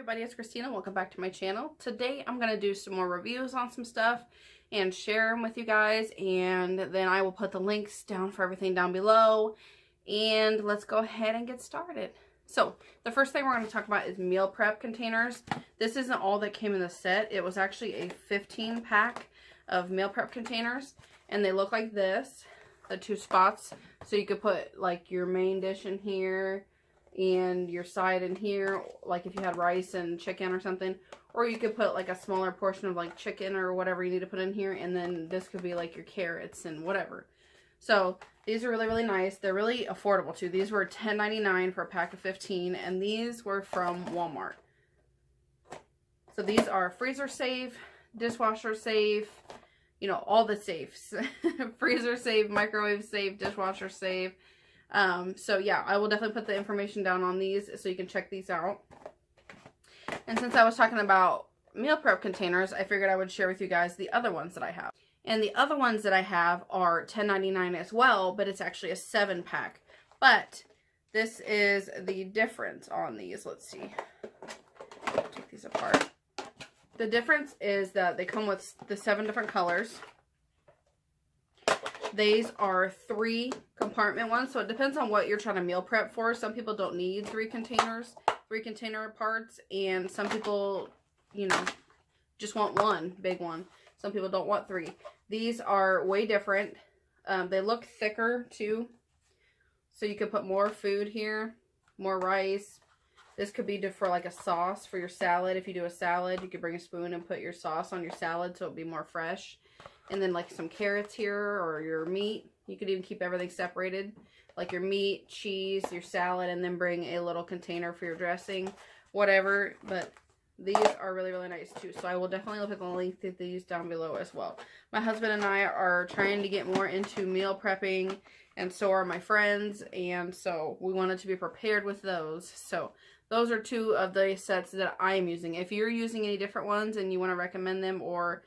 everybody, it's Christina. Welcome back to my channel. Today I'm going to do some more reviews on some stuff and share them with you guys, and then I will put the links down for everything down below, and let's go ahead and get started. So the first thing we're going to talk about is meal prep containers. This isn't all that came in the set. It was actually a 15 pack of meal prep containers, and they look like this, the two spots, so you could put like your main dish in here and your side in here, like if you had rice and chicken or something, or you could put like a smaller portion of like chicken or whatever you need to put in here, and then this could be like your carrots and whatever. So these are really, really nice. They're really affordable too. These were $10.99 for a pack of 15, and these were from Walmart. So these are freezer safe, dishwasher safe, you know, all the safes. Freezer safe, microwave safe, dishwasher safe. So yeah, I will definitely put the information down on these so you can check these out. And since I was talking about meal prep containers, I figured I would share with you guys the other ones that I have. And the other ones that I have are $10.99 as well, but it's actually a 7-pack. But this is the difference on these. Let's see. Take these apart. The difference is that they come with the 7 different colors. These are 3 compartment ones, so it depends on what you're trying to meal prep for. Some people don't need 3 containers, 3 container parts, and some people, you know, just want one big one. Some people don't want 3. These are way different. They look thicker too, so you could put more food here, more rice. This could be for like a sauce for your salad. If you do a salad, you could bring a spoon and put your sauce on your salad so it'll be more fresh. And then like some carrots here, or your meat. You could even keep everything separated, like your meat, cheese, your salad, and then bring a little container for your dressing, whatever. But these are really, really nice too. So I will definitely put the link to these down below as well. My husband and I are trying to get more into meal prepping, and so are my friends, and so we wanted to be prepared with those. So those are 2 of the sets that I'm using. If you're using any different ones and you want to recommend them, or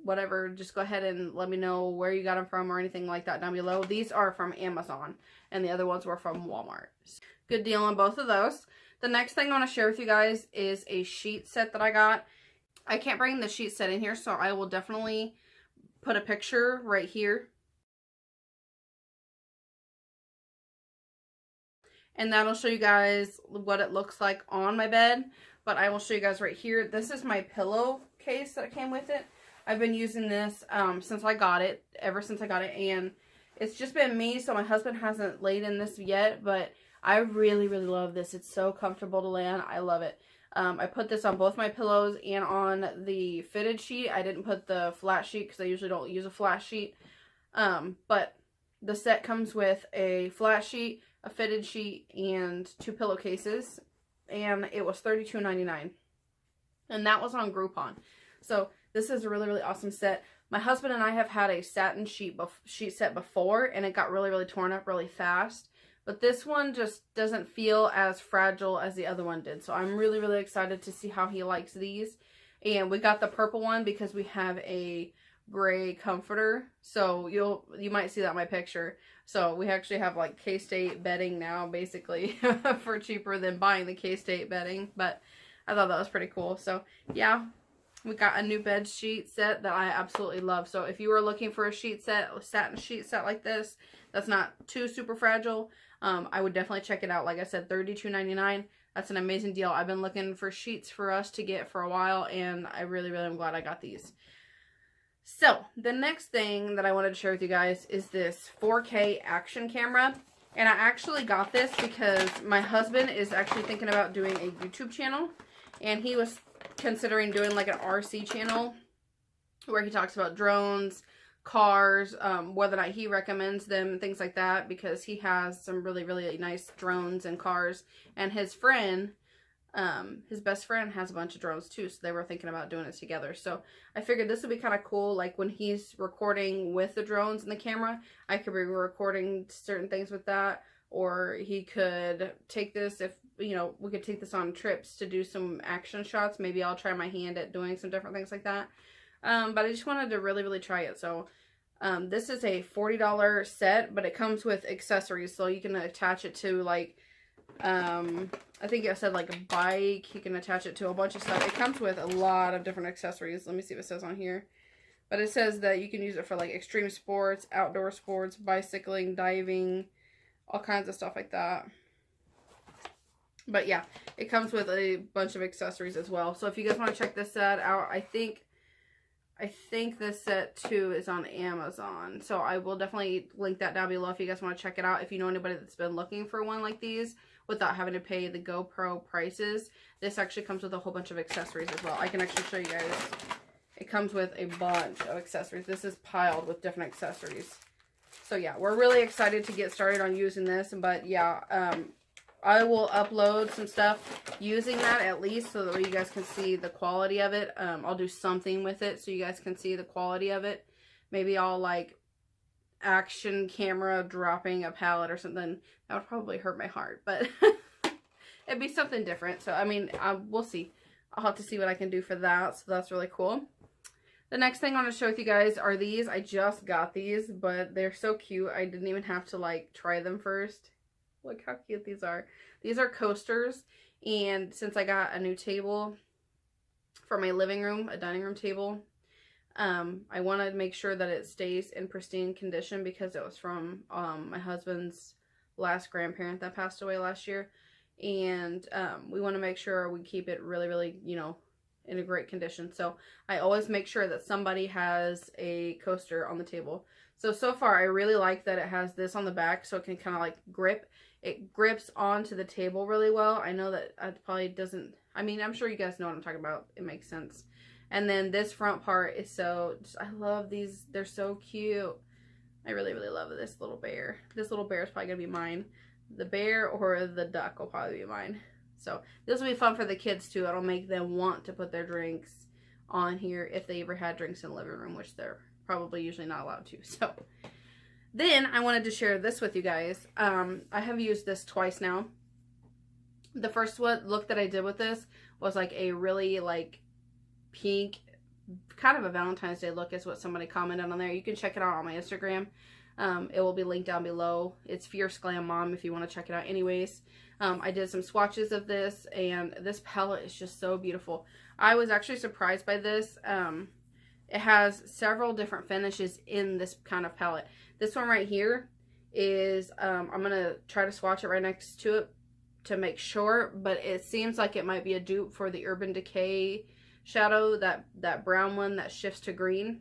whatever, just go ahead and let me know where you got them from or anything like that down below. These are from Amazon, and the other ones were from Walmart. Good deal on both of those. The next thing I want to share with you guys is a sheet set that I got. I can't bring the sheet set in here, so I will definitely put a picture right here, and that'll show you guys what it looks like on my bed. But I will show you guys right here. This is my pillow case that came with it. I've been using this since I got it, ever since I got it, and it's just been me, so my husband hasn't laid in this yet, but I really, really love this. It's so comfortable to lay on. I love it. I put this on both my pillows and on the fitted sheet. I didn't put the flat sheet because I usually don't use a flat sheet, but the set comes with a flat sheet, a fitted sheet, and 2 pillowcases, and it was $32.99, and that was on Groupon. So this is a really, really awesome set. My husband and I have had a satin sheet set before, and it got really, really torn up really fast, but this one just doesn't feel as fragile as the other one did. So I'm really, really excited to see how he likes these. And we got the purple one because we have a gray comforter, so you might see that in my picture. So we actually have like K-State bedding now, basically, for cheaper than buying the K-State bedding. But I thought that was pretty cool. So yeah, we got a new bed sheet set that I absolutely love. So if you were looking for a sheet set, a satin sheet set like this, that's not too super fragile, I would definitely check it out. Like I said, $32.99. That's an amazing deal. I've been looking for sheets for us to get for a while, and I really, really am glad I got these. So the next thing that I wanted to share with you guys is this 4K action camera. And I actually got this because my husband is actually thinking about doing a YouTube channel, and he was considering doing like an RC channel where he talks about drones, cars, whether or not he recommends them, things like that, because he has some really, really nice drones and cars, and his friend, his best friend, has a bunch of drones too, so they were thinking about doing it together. So I figured this would be kind of cool, like when he's recording with the drones and the camera, I could be recording certain things with that, or he could take this, if, you know, we could take this on trips to do some action shots. Maybe I'll try my hand at doing some different things like that. But I just wanted to really, really try it. So this is a $40 set, but it comes with accessories, so you can attach it to like I think I said like a bike. You can attach it to a bunch of stuff. It comes with a lot of different accessories. Let me see what it says on here. But it says that you can use it for like extreme sports, outdoor sports, bicycling, diving, all kinds of stuff like that. But yeah, it comes with a bunch of accessories as well. So if you guys want to check this set out, I think this set too is on Amazon. So I will definitely link that down below if you guys want to check it out. If you know anybody that's been looking for one like these without having to pay the GoPro prices, this actually comes with a whole bunch of accessories as well. I can actually show you guys. It comes with a bunch of accessories. This is piled with different accessories. So yeah, we're really excited to get started on using this. But yeah, I will upload some stuff using that at least so that you guys can see the quality of it. I'll do something with it so you guys can see the quality of it. Maybe I'll like action camera dropping a palette or something. That would probably hurt my heart, but it'd be something different. So I mean, we'll see. I'll have to see what I can do for that. So that's really cool. The next thing I want to show with you guys are these. I just got these, but they're so cute. I didn't even have to like try them first. Look how cute these are. These are coasters, and since I got a new table for my living room, a dining room table, I want to make sure that it stays in pristine condition because it was from my husband's last grandparent that passed away last year, and we want to make sure we keep it really, really, you know, in a great condition. So I always make sure that somebody has a coaster on the table. So far I really like that it has this on the back so it can kind of like grip. It grips onto the table really well. I know that it probably doesn't, I mean, I'm sure you guys know what I'm talking about. It makes sense. And then this front part is so, I love these. They're so cute. I really, really love this little bear. This little bear is probably going to be mine. The bear or the duck will probably be mine. So this will be fun for the kids too. It'll make them want to put their drinks on here if they ever had drinks in the living room, which they're probably usually not allowed to. So then I wanted to share this with you guys. I have used this twice now. The first look that I did with this was like a really like pink, kind of a Valentine's Day look is what somebody commented on there. You can check it out on my Instagram. It will be linked down below. It's Fierce Glam Mom if you want to check it out anyways. I did some swatches of this, and this palette is just so beautiful. I was actually surprised by this. It has several different finishes in this kind of palette. This one right here is, I'm going to try to swatch it right next to it to make sure, but it seems like it might be a dupe for the Urban Decay shadow, that brown one that shifts to green.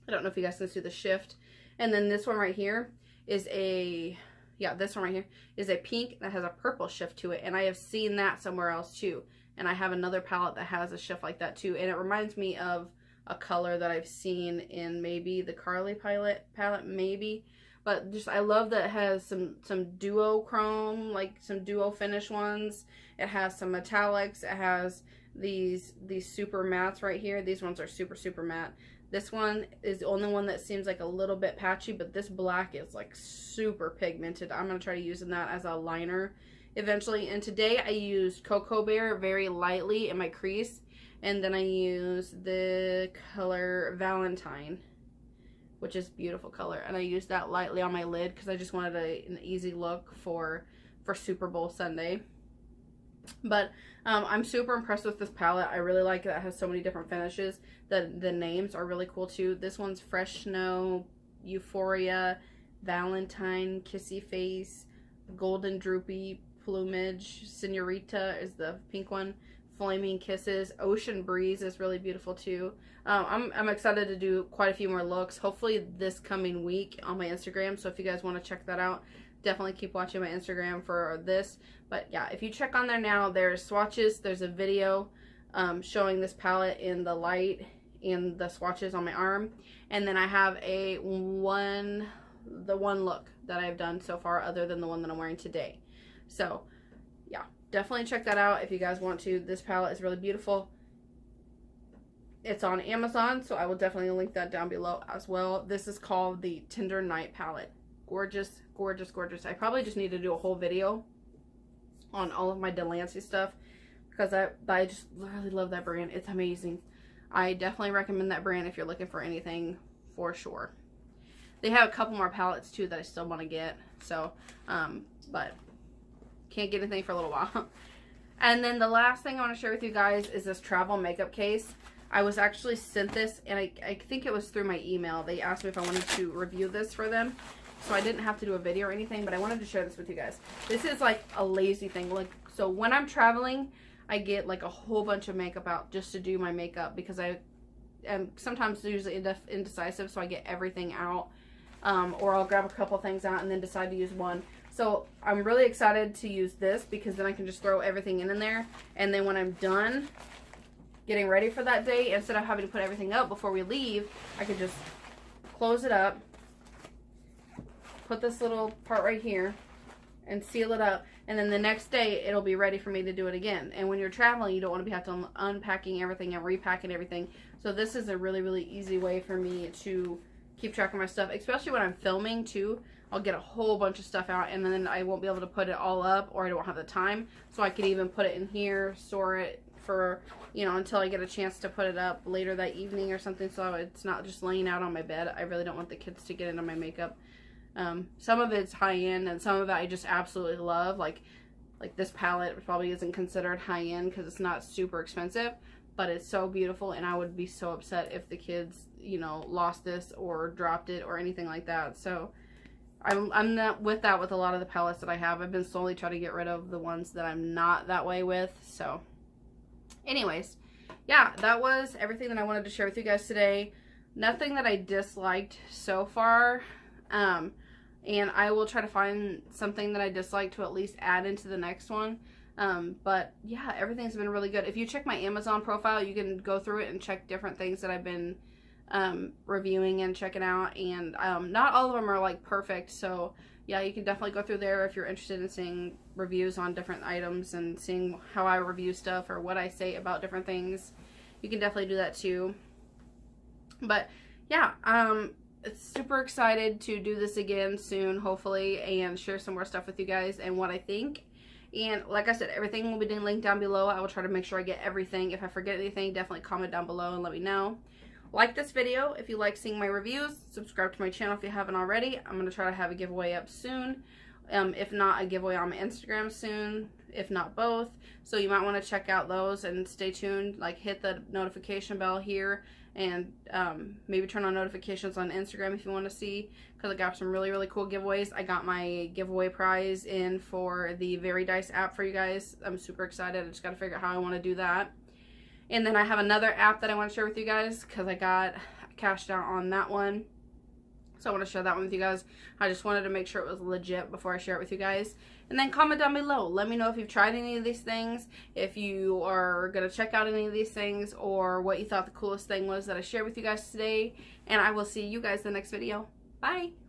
I don't know if you guys can see the shift. And then this one right here is a, yeah, this one right here is a pink that has a purple shift to it. And I have seen that somewhere else too. And I have another palette that has a shift like that too. And it reminds me of a color that I've seen in maybe the Carly palette maybe. But just, I love that it has some duochrome, like some duo finish ones. It has some metallics. It has these super mattes right here. These ones are super, super matte. This one is the only one that seems like a little bit patchy, but this black is like super pigmented. I'm going to try to use that as a liner eventually. And today I used Cocoa Bear very lightly in my crease. And then I used the color Valentine, which is beautiful color. And I used that lightly on my lid because I just wanted an easy look for Super Bowl Sunday. But I'm super impressed with this palette. I really like that it has so many different finishes. The names are really cool too. This one's Fresh Snow, Euphoria, Valentine, Kissy Face, Golden Droopy Plumage, Senorita is the pink one, Flaming Kisses, Ocean Breeze is really beautiful too. I'm excited to do quite a few more looks, hopefully this coming week on my Instagram. So if you guys want to check that out, definitely keep watching my Instagram for this. But yeah, if you check on there now, there's swatches, there's a video showing this palette in the light and the swatches on my arm, and then I have the one look that I've done so far other than the one that I'm wearing today. So yeah, definitely check that out if you guys want to. This palette is really beautiful. It's on Amazon, so I will definitely link that down below as well. This is called the Tender Night palette. Gorgeous, gorgeous, gorgeous. I probably just need to do a whole video on all of my Delanci stuff because I just really love that brand. It's amazing. I definitely recommend that brand if you're looking for anything for sure. They have a couple more palettes too that I still want to get. So, but can't get anything for a little while. And then the last thing I want to share with you guys is this travel makeup case. I was actually sent this, and I think it was through my email. They asked me if I wanted to review this for them. So I didn't have to do a video or anything, but I wanted to share this with you guys. This is like a lazy thing. Like, so when I'm traveling, I get like a whole bunch of makeup out just to do my makeup, because I am sometimes usually indecisive, so I get everything out. Or I'll grab a couple things out and then decide to use one. So I'm really excited to use this, because then I can just throw everything in there. And then when I'm done getting ready for that day, instead of having to put everything up before we leave, I could just close it up, put this little part right here, and seal it up. And then the next day, it'll be ready for me to do it again. And when you're traveling, you don't want to have to unpacking everything and repacking everything. So this is a really, really easy way for me to keep track of my stuff, especially when I'm filming too. I'll get a whole bunch of stuff out, and then I won't be able to put it all up, or I don't have the time. So I could even put it in here, store it for, you know, until I get a chance to put it up later that evening or something, so it's not just laying out on my bed. I really don't want the kids to get into my makeup. Some of it's high-end, and some of it I just absolutely love. Like this palette probably isn't considered high-end because it's not super expensive, but it's so beautiful, and I would be so upset if the kids, you know, lost this or dropped it or anything like that. So I'm not with that with a lot of the palettes that I have. I've been slowly trying to get rid of the ones that I'm not that way with. So anyways, yeah, that was everything that I wanted to share with you guys today. Nothing that I disliked so far. And I will try to find something that I dislike to at least add into the next one. But yeah, everything's been really good. If you check my Amazon profile, you can go through it and check different things that I've been reviewing and checking out. And not all of them are like perfect. So yeah, you can definitely go through there if you're interested in seeing reviews on different items and seeing how I review stuff or what I say about different things. You can definitely do that too. But yeah, super excited to do this again soon, hopefully, and share some more stuff with you guys and what I think. And like I said, everything will be linked down below. I will try to make sure I get everything. If I forget anything, definitely comment down below and let me know. Like this video if you like seeing my reviews. Subscribe to my channel if you haven't already. I'm going to try to have a giveaway up soon. If not, a giveaway on my Instagram soon, if not both. So you might want to check out those and stay tuned. Like, hit the notification bell here, and maybe turn on notifications on Instagram if you want to see, because I got some really, really cool giveaways. I got my giveaway prize in for the Very Dice app for you guys. I'm super excited. I just got to figure out how I want to do that. And then I have another app that I want to share with you guys, because I got cashed out on that one. So I want to share that one with you guys. I just wanted to make sure it was legit before I share it with you guys. And then comment down below. Let me know if you've tried any of these things, if you are going to check out any of these things, or what you thought the coolest thing was that I shared with you guys today. And I will see you guys in the next video. Bye!